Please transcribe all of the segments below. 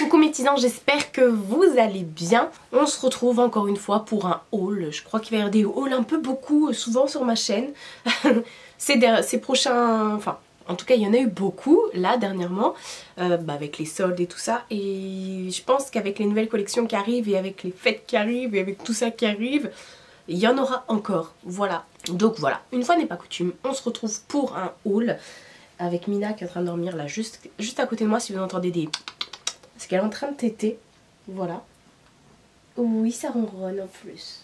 Coucou mes tisans, j'espère que vous allez bien. On se retrouve encore une fois pour un haul. Je crois qu'il va y avoir des hauls un peu beaucoup souvent sur ma chaîne. Ces prochains... Enfin, en tout cas il y en a eu beaucoup là dernièrement. Avec les soldes et tout ça. Et je pense qu'avec les nouvelles collections qui arrivent et avec les fêtes qui arrivent et avec tout ça qui arrive, il y en aura encore. Voilà. Donc voilà, une fois n'est pas coutume, on se retrouve pour un haul. Avec Mina qui est en train de dormir là juste à côté de moi, si vous entendez des... Parce qu'elle est en train de téter. Voilà. Oui, ça ronronne en plus.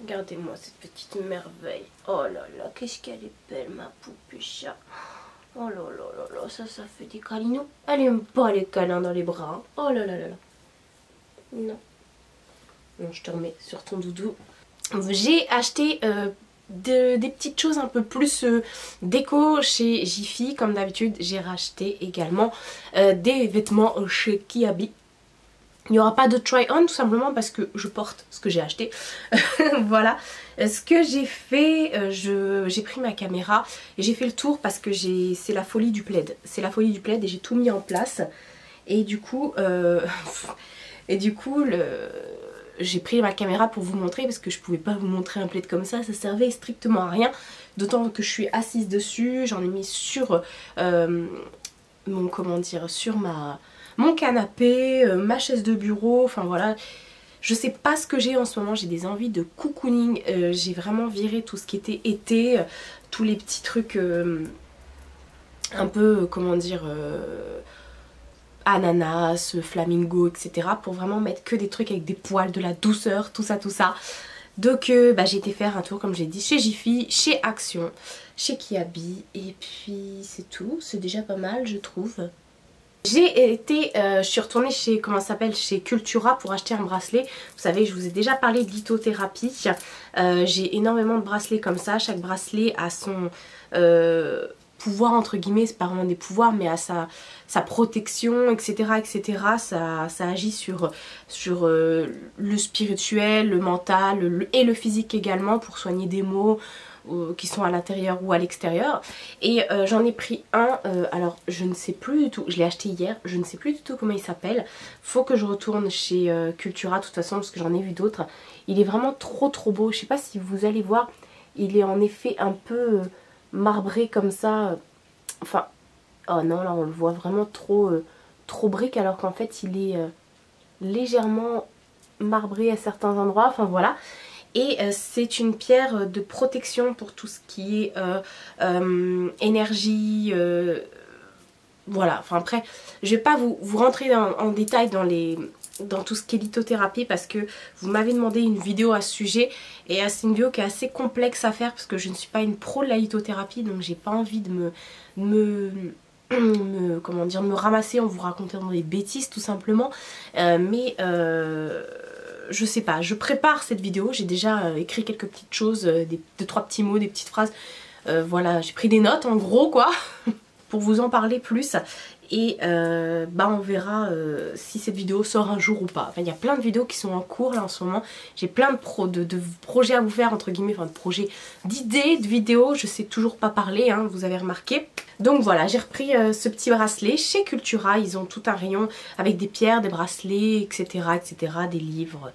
Regardez-moi cette petite merveille. Oh là là, qu'est-ce qu'elle est belle ma poupoucha. Oh là là là là, ça fait des câlinous. Elle aime pas les câlins dans les bras. Oh là là là là. Non. Non, je te remets sur ton doudou. J'ai acheté... des petites choses un peu plus déco chez Jiffy. Comme d'habitude j'ai racheté également des vêtements chez Kiabi. Il n'y aura pas de try on tout simplement parce que je porte ce que j'ai acheté. Voilà. Ce que j'ai fait, j'ai pris ma caméra et j'ai fait le tour parce que c'est la folie du plaid. C'est la folie du plaid et j'ai tout mis en place. Et du coup j'ai pris ma caméra pour vous montrer parce que je pouvais pas vous montrer un plaid comme ça servait strictement à rien. D'autant que je suis assise dessus, j'en ai mis sur mon canapé, ma chaise de bureau, enfin voilà. Je sais pas ce que j'ai en ce moment, j'ai des envies de cocooning, j'ai vraiment viré tout ce qui était été, tous les petits trucs un peu, comment dire... ananas, flamingo, etc. pour vraiment mettre que des trucs avec des poils, de la douceur, tout ça. Donc j'ai été faire un tour comme j'ai dit chez Jiffy, chez Action, chez Kiabi et puis c'est tout, c'est déjà pas mal je trouve. Je suis retournée chez, chez Cultura pour acheter un bracelet. Vous savez, je vous ai déjà parlé de lithothérapie. J'ai énormément de bracelets comme ça, chaque bracelet a son... pouvoir entre guillemets, c'est pas vraiment des pouvoirs mais à sa protection etc. Ça agit sur le spirituel, le mental et le physique également pour soigner des maux qui sont à l'intérieur ou à l'extérieur. Et j'en ai pris un, alors je ne sais plus du tout, je l'ai acheté hier, je ne sais plus du tout comment il s'appelle. Faut que je retourne chez Cultura de toute façon parce que j'en ai vu d'autres. Il est vraiment trop beau, je sais pas si vous allez voir, il est en effet un peu... marbré comme ça, enfin, oh non là on le voit vraiment trop brique alors qu'en fait il est légèrement marbré à certains endroits, enfin voilà. Et c'est une pierre de protection pour tout ce qui est énergie, voilà, enfin après je vais pas vous rentrer en détail dans tout ce qui est lithothérapie parce que vous m'avez demandé une vidéo à ce sujet et c'est une vidéo qui est assez complexe à faire parce que je ne suis pas une pro de la lithothérapie, donc j'ai pas envie de me ramasser en vous racontant des bêtises tout simplement, je sais pas, je prépare cette vidéo, j'ai déjà écrit quelques petites choses, deux trois petits mots, des petites phrases, voilà, j'ai pris des notes en gros quoi pour vous en parler plus. Et on verra si cette vidéo sort un jour ou pas. Enfin il y a plein de vidéos qui sont en cours là en ce moment. J'ai plein de projets à vous faire entre guillemets, enfin de projets, d'idées, de vidéos. Je sais toujours pas parler hein, vous avez remarqué. Donc voilà, j'ai repris ce petit bracelet chez Cultura. Ils ont tout un rayon avec des pierres, des bracelets, etc. des livres.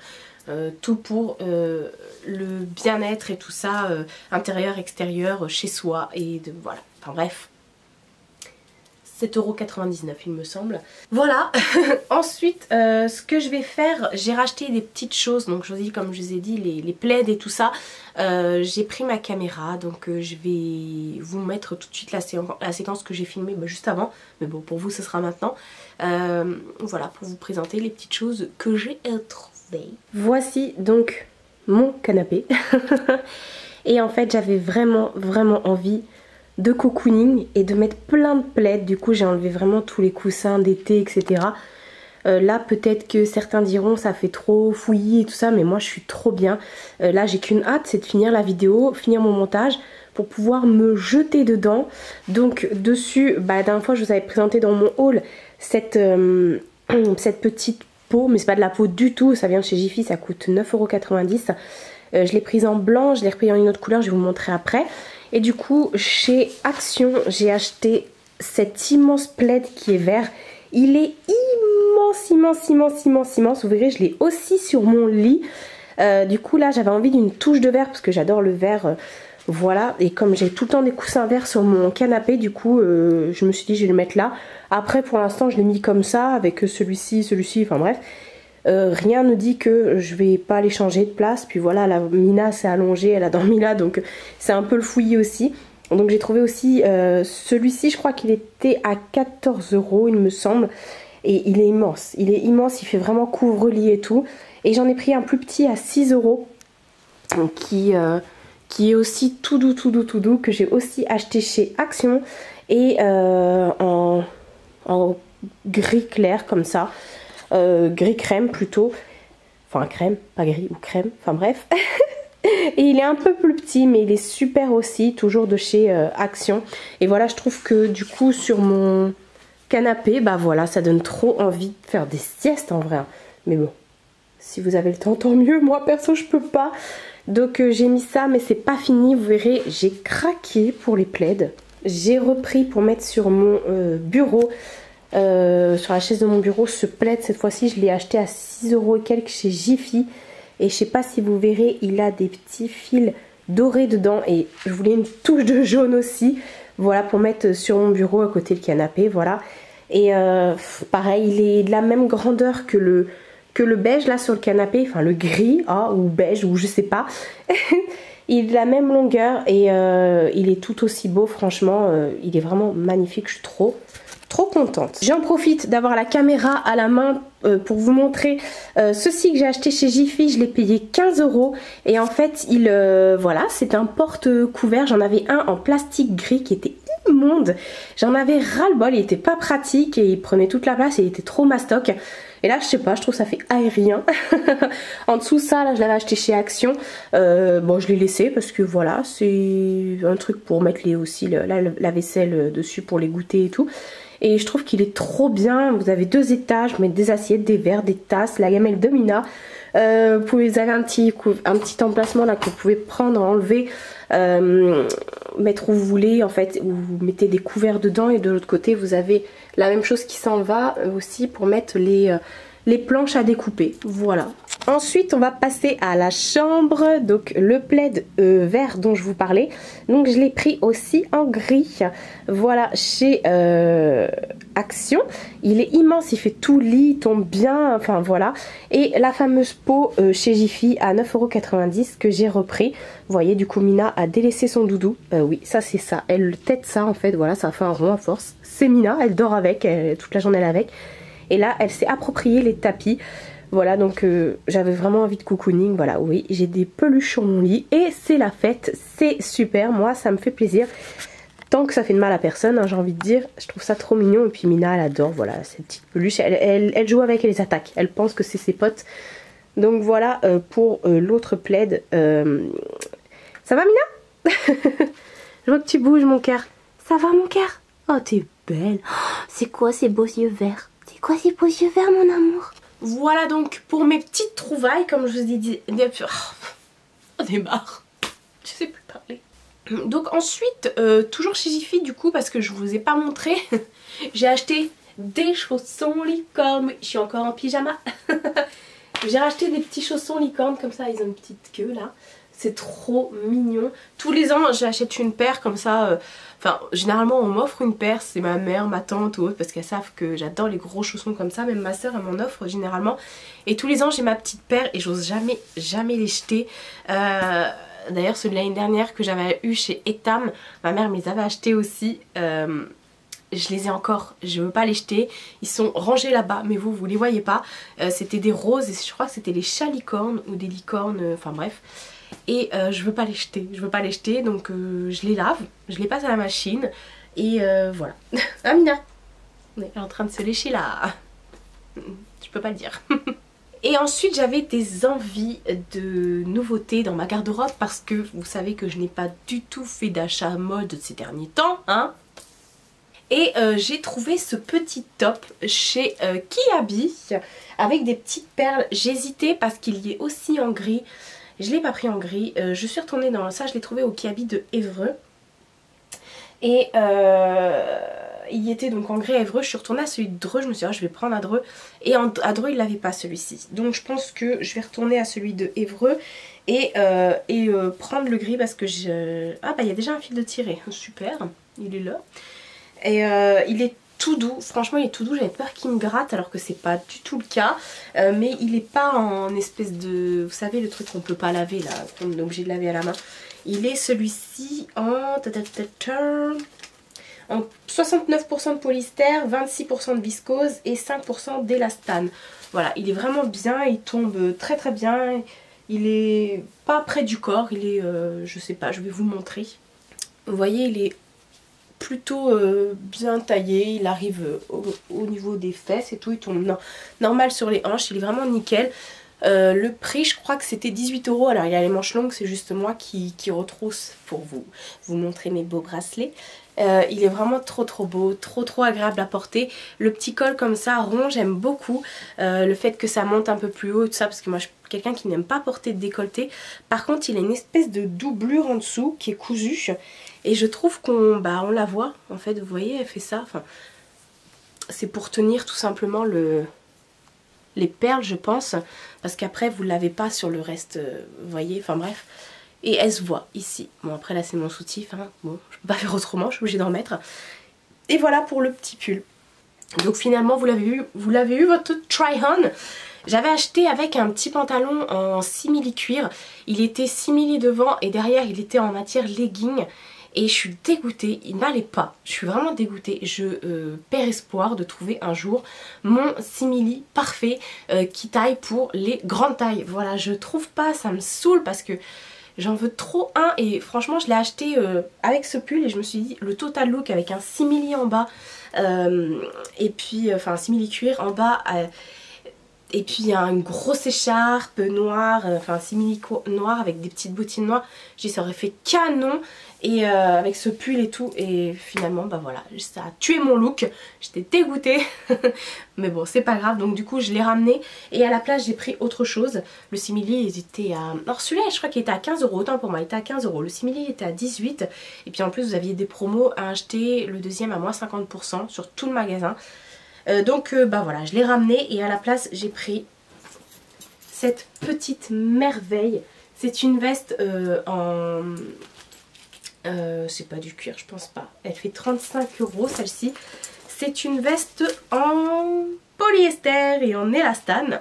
Tout pour le bien-être et tout ça, intérieur, extérieur, chez soi. Et voilà, enfin bref. 7,99 € il me semble. Voilà. Ensuite ce que je vais faire, j'ai racheté des petites choses. Donc je vous dis, comme je vous ai dit, les plaids et tout ça. J'ai pris ma caméra. Donc je vais vous mettre tout de suite la séquence que j'ai filmée juste avant. Mais bon, pour vous ce sera maintenant. Voilà, pour vous présenter les petites choses que j'ai trouvées. Voici donc mon canapé. Et en fait j'avais vraiment envie de cocooning et de mettre plein de plaids. Du coup j'ai enlevé vraiment tous les coussins d'été etc. Là peut-être que certains diront ça fait trop fouillis et tout ça, mais moi je suis trop bien. Là j'ai qu'une hâte, c'est de finir la vidéo, finir mon montage pour pouvoir me jeter dedans. Donc dessus, la dernière fois je vous avais présenté dans mon haul cette petite peau, mais c'est pas de la peau du tout, ça vient de chez Jiffy, ça coûte 9,90 €. Je l'ai prise en blanc, je l'ai repris en une autre couleur, je vais vous montrer après. Et du coup chez Action j'ai acheté cet immense plaid qui est vert. Il est immense. Vous verrez, je l'ai aussi sur mon lit. Du coup là j'avais envie d'une touche de vert parce que j'adore le vert. Voilà, et comme j'ai tout le temps des coussins verts sur mon canapé, du coup je me suis dit je vais le mettre là. Après pour l'instant je l'ai mis comme ça avec celui-ci, enfin bref. Rien ne dit que je vais pas les changer de place. Puis voilà, la Mina s'est allongée, elle a dormi là, donc c'est un peu le fouillis aussi. Donc j'ai trouvé aussi celui-ci, je crois qu'il était à 14 € il me semble. Et il est immense, il fait vraiment couvre-lit et tout. Et j'en ai pris un plus petit à 6 € qui est aussi tout doux, que j'ai aussi acheté chez Action. Et en gris clair comme ça, gris crème plutôt. Enfin crème, pas gris ou crème, enfin bref. Et il est un peu plus petit mais il est super aussi, toujours de chez Action. Et voilà, je trouve que du coup sur mon canapé, bah voilà, ça donne trop envie de faire des siestes en vrai. Mais bon, si vous avez le temps, tant mieux. Moi perso je peux pas. Donc j'ai mis ça mais c'est pas fini. Vous verrez, j'ai craqué pour les plaids. J'ai repris pour mettre sur mon bureau, sur la chaise de mon bureau, ce plaid. Cette fois-ci je l'ai acheté à 6 € et quelques chez Jiffy. Et je sais pas si vous verrez, il a des petits fils dorés dedans. Et je voulais une touche de jaune aussi. Voilà, pour mettre sur mon bureau à côté du canapé, voilà. Et pareil, il est de la même grandeur que le beige là sur le canapé. Enfin le gris, hein, ou beige, ou je sais pas. Il est de la même longueur et il est tout aussi beau, franchement. Il est vraiment magnifique, je suis trop contente. J'en profite d'avoir la caméra à la main pour vous montrer ceci que j'ai acheté chez Jiffy. Je l'ai payé 15 € et en fait voilà, c'est un porte-couvert. J'en avais un en plastique gris qui était immonde. J'en avais ras-le-bol, il était pas pratique et il prenait toute la place et il était trop mastoc. Et là je sais pas, je trouve ça fait aérien. En dessous ça, là je l'avais acheté chez Action. Bon je l'ai laissé parce que voilà, c'est un truc pour mettre la vaisselle dessus pour les goûter et tout. Et je trouve qu'il est trop bien. Vous avez 2 étages, vous mettez des assiettes, des verres, des tasses, la gamelle de Mina. Vous avez un petit emplacement là que vous pouvez prendre, enlever, mettre où vous voulez en fait. Vous mettez des couverts dedans et de l'autre côté vous avez la même chose qui s'en va aussi pour mettre les planches à découper. Voilà. Ensuite on va passer à la chambre. Donc le plaid vert dont je vous parlais, donc je l'ai pris aussi en gris. Voilà, chez Action. Il est immense, il fait tout lit, il tombe bien, enfin voilà. Et la fameuse peau chez Jiffy à 9,90 € que j'ai repris. Vous voyez, du coup Mina a délaissé son doudou. Oui, ça c'est ça, elle tête ça en fait, voilà, ça fait un rond à force. C'est Mina, elle dort avec, toute la journée elle est avec. Et là elle s'est approprié les tapis. Voilà, donc j'avais vraiment envie de cocooning. Voilà, oui, j'ai des peluches sur mon lit et c'est la fête, c'est super, moi ça me fait plaisir. Tant que ça fait de mal à personne, hein, j'ai envie de dire, je trouve ça trop mignon. Et puis Mina elle adore, voilà, ces petites peluches, elle joue avec, elle les attaque, elle pense que c'est ses potes. Donc voilà pour l'autre plaid. Ça va Mina? Je vois que tu bouges mon cœur. Ça va mon cœur? Oh t'es belle. Oh, c'est quoi ces beaux yeux verts? C'est quoi ces beaux yeux verts mon amour? Voilà donc pour mes petites trouvailles, comme je vous ai dit. On est marre. Je sais plus parler. Donc ensuite, toujours chez Jiffy du coup, parce que je vous ai pas montré, j'ai acheté des chaussons licorne. Je suis encore en pyjama. J'ai racheté des petits chaussons licorne comme ça, ils ont une petite queue là. C'est trop mignon. Tous les ans j'achète une paire comme ça. Enfin généralement on m'offre une paire, c'est ma mère, ma tante ou autre, parce qu'elles savent que j'adore les gros chaussons comme ça. Même ma soeur elle m'en offre généralement. Et tous les ans j'ai ma petite paire et j'ose jamais les jeter. D'ailleurs ceux de l'année dernière que j'avais eu chez Etam, ma mère me les avait achetés aussi. Je les ai encore, je veux pas les jeter. Ils sont rangés là-bas, mais vous les voyez pas. C'était des roses et je crois que c'était les chats licornes ou des licornes, enfin bref. Et je veux pas les jeter, donc je les lave, je les passe à la machine et voilà. Amina, on est en train de se lécher là. Je peux pas le dire. Et ensuite j'avais des envies de nouveautés dans ma garde-robe parce que vous savez que je n'ai pas du tout fait d'achat mode ces derniers temps, hein. Et j'ai trouvé ce petit top chez Kiabi avec des petites perles. J'hésitais parce qu'il y est aussi en gris. Je ne l'ai pas pris en gris. Je suis retournée dans ça, je l'ai trouvé au Kiabi de Évreux. Et il était donc en gris à Évreux. Je suis retournée à celui de Dreux, je me suis dit oh, je vais prendre à Dreux. Et à Dreux il l'avait pas celui-ci. Donc je pense que je vais retourner à celui de Évreux et prendre le gris parce que je... Ah bah il y a déjà un fil de tiré, super, il est là. Et il est tout doux, franchement il est tout doux, j'avais peur qu'il me gratte alors que c'est pas du tout le cas. Mais il est pas en espèce de... Vous savez le truc qu'on peut pas laver là, qu'on est obligé de laver à la main. Il est celui-ci en 69% de polyester, 26% de viscose et 5% d'élastane. Voilà, il est vraiment bien, il tombe très très bien. Il est pas près du corps, il est, je sais pas, je vais vous montrer. Vous voyez, il est plutôt bien taillé, il arrive au niveau des fesses et tout, il tombe normal sur les hanches, il est vraiment nickel. Le prix je crois que c'était 18 €. Alors il y a les manches longues, c'est juste moi qui retrousse pour vous montrer mes beaux bracelets. Il est vraiment trop beau, trop agréable à porter. Le petit col comme ça rond j'aime beaucoup. Le fait que ça monte un peu plus haut et tout ça, parce que moi je suis quelqu'un qui n'aime pas porter de décolleté. Par contre il a une espèce de doublure en dessous qui est cousue. Et je trouve qu'on on la voit en fait, vous voyez elle fait ça. Enfin, c'est pour tenir tout simplement les perles je pense, parce qu'après vous ne l'avez pas sur le reste, vous voyez, enfin bref. Et elle se voit ici. Bon après là c'est mon soutif, hein. Bon je peux pas faire autrement, je suis obligée d'en mettre. Et voilà pour le petit pull. Donc finalement vous l'avez eu votre try-on. J'avais acheté avec un petit pantalon en simili cuir. Il était simili devant et derrière il était en matière legging. Et je suis dégoûtée, il n'allait pas, je suis vraiment dégoûtée, je perds espoir de trouver un jour mon simili parfait qui taille pour les grandes tailles. Voilà, je trouve pas, ça me saoule parce que j'en veux trop un et franchement je l'ai acheté avec ce pull et je me suis dit le total look avec un simili en bas et puis enfin un simili cuir en bas et puis une grosse écharpe noire, enfin un simili noir avec des petites bottines noires. J'ai dit ça aurait fait canon et avec ce pull et tout. Et finalement bah voilà, ça a tué mon look. J'étais dégoûtée. Mais bon c'est pas grave, donc du coup je l'ai ramené. Et à la place j'ai pris autre chose. Le simili il était à... Alors celui-là je crois qu'il était à 15 €, autant pour moi il était à 15 €. Le simili il était à 18. Et puis en plus vous aviez des promos à acheter le deuxième à moins 50% sur tout le magasin. Donc bah voilà, je l'ai ramené et à la place j'ai pris cette petite merveille. C'est une veste en... c'est pas du cuir, je pense pas. Elle fait 35 € celle-ci. C'est une veste en polyester et en élastane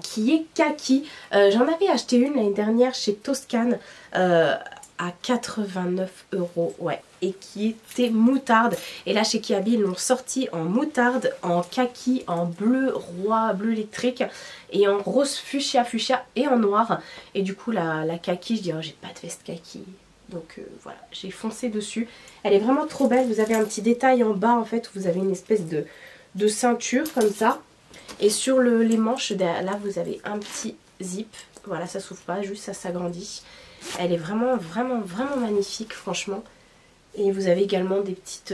qui est kaki. J'en avais acheté une l'année dernière chez Toscane à 89 €, ouais, et qui était moutarde. Et là chez Kiabi ils l'ont sorti en moutarde, en kaki, en bleu roi, bleu électrique et en rose fuchsia et en noir. Et du coup la kaki, je dis oh j'ai pas de veste kaki. Donc voilà, j'ai foncé dessus. Elle est vraiment trop belle, vous avez un petit détail en bas en fait, où vous avez une espèce de ceinture comme ça. Et sur les manches, là vous avez un petit zip. Voilà, ça s'ouvre pas, juste ça s'agrandit. Elle est vraiment magnifique franchement. Et vous avez également des petites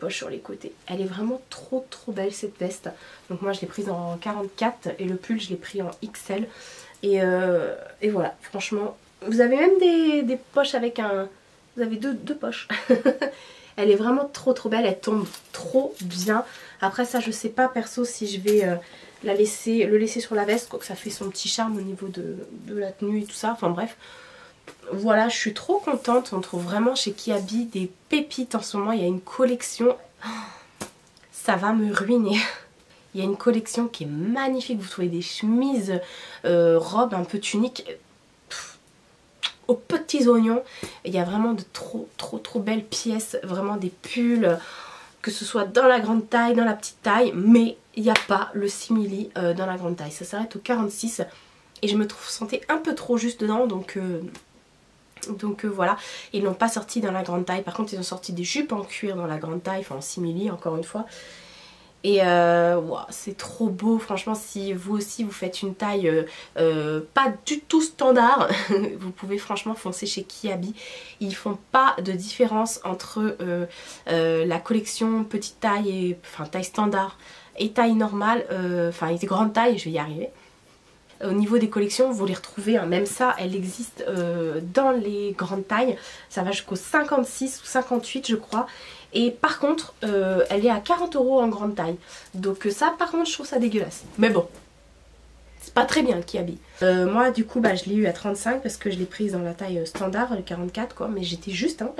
poches sur les côtés. Elle est vraiment trop belle cette veste. Donc moi je l'ai prise en 44 et le pull je l'ai pris en XL. Et voilà, franchement. Vous avez même des poches avec un... Vous avez deux poches. Elle est vraiment trop belle, elle tombe trop bien. Après ça je sais pas perso si je vais le laisser sur la veste. Quoique ça fait son petit charme au niveau de la tenue et tout ça. Enfin bref. Voilà, je suis trop contente. On trouve vraiment chez Kiabi des pépites en ce moment. Il y a une collection. Ça va me ruiner. Il y a une collection qui est magnifique. Vous trouvez des chemises, robes un peu tuniques aux petits oignons. Il y a vraiment de trop belles pièces. Vraiment des pulls. Que ce soit dans la grande taille, dans la petite taille. Mais il n'y a pas le simili dans la grande taille. Ça s'arrête au 46. Et je me sentais un peu trop juste dedans. Donc voilà, ils l'ont pas sorti dans la grande taille. Par contre ils ont sorti des jupes en cuir dans la grande taille, enfin en simili encore une fois. Et wow, c'est trop beau franchement. Si vous aussi vous faites une taille pas du tout standard, vous pouvez franchement foncer chez Kiabi. Ils font pas de différence entre la collection petite taille et enfin taille standard et taille normale, enfin grande taille, je vais y arriver. Au niveau des collections, vous les retrouvez, hein, même ça, elle existe dans les grandes tailles. Ça va jusqu'au 56 ou 58 je crois. Et par contre, elle est à 40 € en grande taille. Donc ça, par contre, je trouve ça dégueulasse. Mais bon, c'est pas très bien Kiabi. Moi, du coup, je l'ai eu à 35 parce que je l'ai prise dans la taille standard, le 44 quoi. Mais j'étais juste, hein.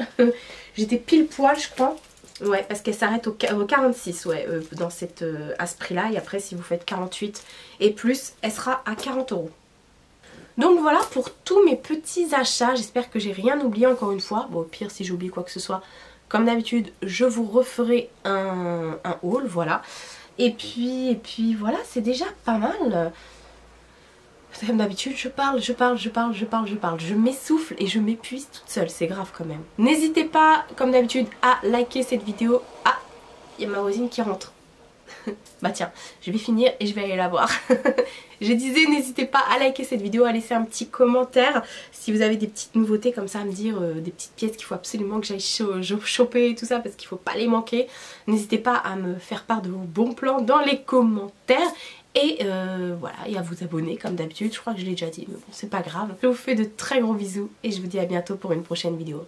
J'étais pile poil, je crois. Ouais, parce qu'elle s'arrête au 46, ouais, dans cette, à ce prix-là. Et après, si vous faites 48 et plus, elle sera à 40 €. Donc voilà pour tous mes petits achats. J'espère que j'ai rien oublié encore une fois. Bon, au pire, si j'oublie quoi que ce soit, comme d'habitude, je vous referai un haul, voilà. Et puis voilà, c'est déjà pas mal. Comme d'habitude, je parle, je m'essouffle et je m'épuise toute seule, c'est grave quand même. N'hésitez pas, comme d'habitude, à liker cette vidéo. Ah, il y a ma voisine qui rentre. Bah tiens, je vais finir et je vais aller la voir. Je disais, n'hésitez pas à liker cette vidéo, à laisser un petit commentaire si vous avez des petites nouveautés comme ça à me dire, des petites pièces qu'il faut absolument que j'aille choper et tout ça parce qu'il faut pas les manquer. N'hésitez pas à me faire part de vos bons plans dans les commentaires. Et voilà, et à vous abonner comme d'habitude, je crois que je l'ai déjà dit, mais bon, c'est pas grave. Je vous fais de très gros bisous et je vous dis à bientôt pour une prochaine vidéo.